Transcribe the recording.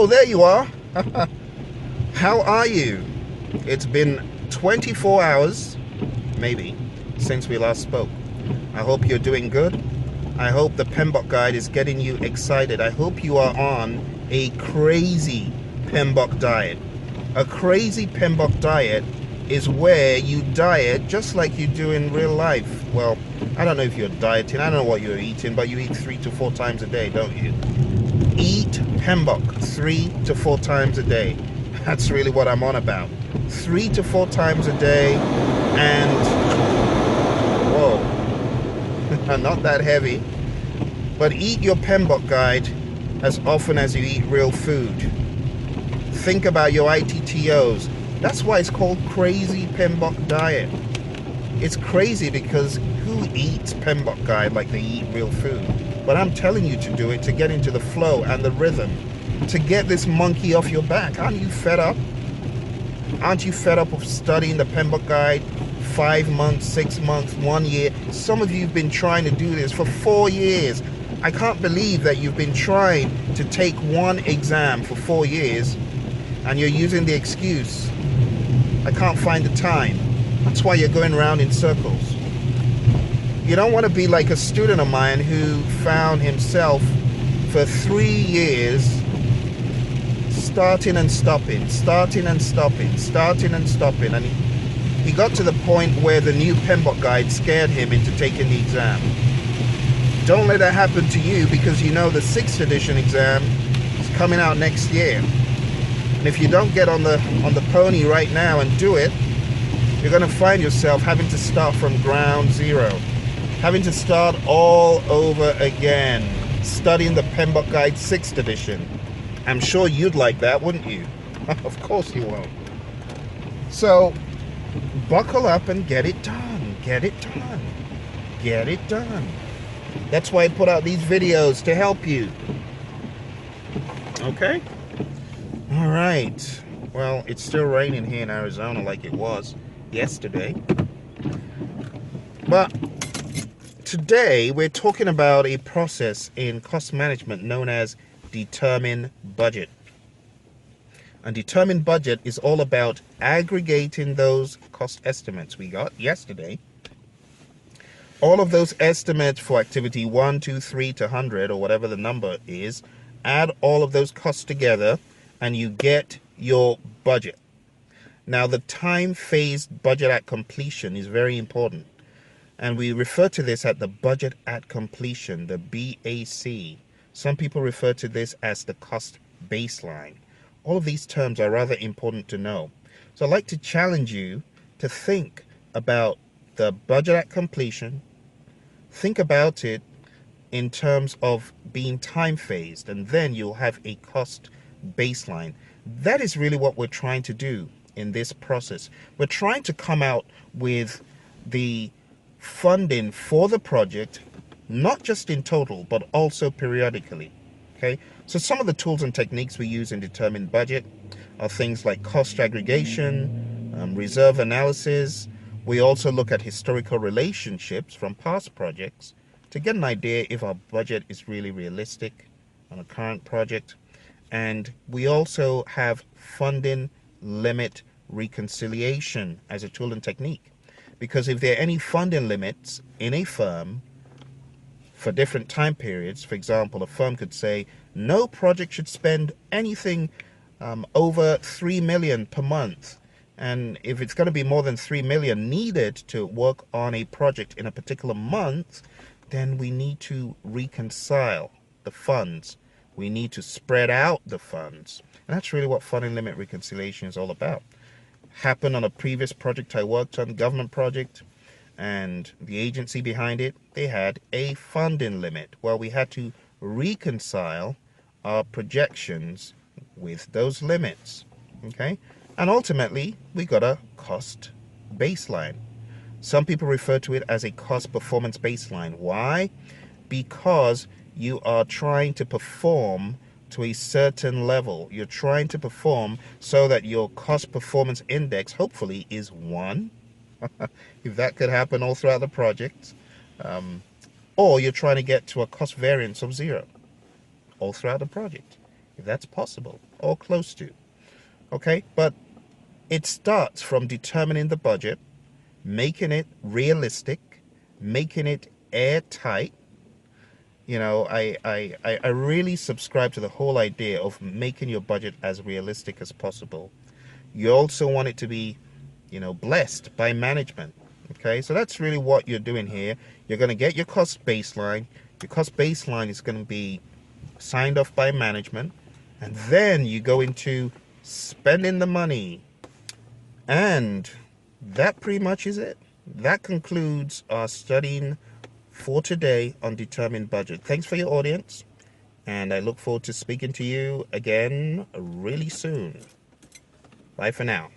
Oh, there you are. How are you? It's been 24 hours, maybe, since we last spoke. I hope you're doing good. I hope the PMBOK Guide is getting you excited. I hope you are on a crazy PMBOK diet. A crazy PMBOK diet is where you diet just like you do in real life. Well, I don't know if you're dieting, I don't know what you're eating, but you eat 3 to 4 times a day, don't you? Eat PMBOK 3 to 4 times a day. That's really what I'm on about. 3 to 4 times a day, and whoa, not that heavy. But eat your PMBOK Guide as often as you eat real food. Think about your ITTOs. That's why it's called Crazy PMBOK Diet. It's crazy because who eats PMBOK Guide like they eat real food? But I'm telling you to do it to get into the flow and the rhythm, to get this monkey off your back. Aren't you fed up? Aren't you fed up of studying the PMBOK Guide 5 months, 6 months, 1 year? Some of you have been trying to do this for 4 years. I can't believe that you've been trying to take one exam for 4 years and you're using the excuse, I can't find the time. That's why you're going around in circles. You don't want to be like a student of mine who found himself for 3 years starting and stopping, starting and stopping, starting and stopping, and he got to the point where the new PMBOK Guide scared him into taking the exam. Don't let that happen to you, because you know the 6th edition exam is coming out next year. And if you don't get on the pony right now and do it, you're going to find yourself having to start from ground zero, having to start all over again, studying the PMBOK Guide 6th edition. I'm sure you'd like that, wouldn't you? Of course you won't. So, buckle up and get it done. Get it done. Get it done. That's why I put out these videos, to help you. Okay? All right. Well, it's still raining here in Arizona like it was yesterday. But today we're talking about a process in cost management known as determine budget. And determine budget is all about aggregating those cost estimates we got yesterday. All of those estimates for activity 1, 2, 3 to 100, or whatever the number is, add all of those costs together and you get your budget. Now, the time-phased budget at completion is very important. And we refer to this at the budget at completion, the BAC. Some people refer to this as the cost baseline. All of these terms are rather important to know. So I'd like to challenge you to think about the budget at completion. Think about it in terms of being time-phased, and then you'll have a cost baseline. That is really what we're trying to do in this process. We're trying to come out with the funding for the project, not just in total, but also periodically. Okay, so some of the tools and techniques we use in determining budget are things like cost aggregation, reserve analysis. We also look at historical relationships from past projects to get an idea if our budget is really realistic on a current project. And we also have funding limit reconciliation as a tool and technique. Because if there are any funding limits in a firm for different time periods, for example, a firm could say no project should spend anything over 3 million per month. And if it's going to be more than 3 million needed to work on a project in a particular month, then we need to reconcile the funds. We need to spread out the funds. And that's really what funding limit reconciliation is all about. Happened on a previous project I worked on, government project, and the agency behind it, they had a funding limit. Well, we had to reconcile our projections with those limits. Okay? And ultimately, we got a cost baseline. Some people refer to it as a cost performance baseline. Why? Because you are trying to perform to a certain level. You're trying to perform so that your cost performance index hopefully is 1. If that could happen all throughout the project. Or you're trying to get to a cost variance of 0 all throughout the project. if that's possible, or close to. Okay, but it starts from determining the budget, making it realistic, making it airtight. You know, I really subscribe to the whole idea of making your budget as realistic as possible. You also want it to be, you know, blessed by management. Okay, so that's really what you're doing here. You're going to get your cost baseline. Your cost baseline is going to be signed off by management. And then you go into spending the money. And that pretty much is it. That concludes our studying for today on determined budget. Thanks for your audience, and I look forward to speaking to you again really soon. Bye for now.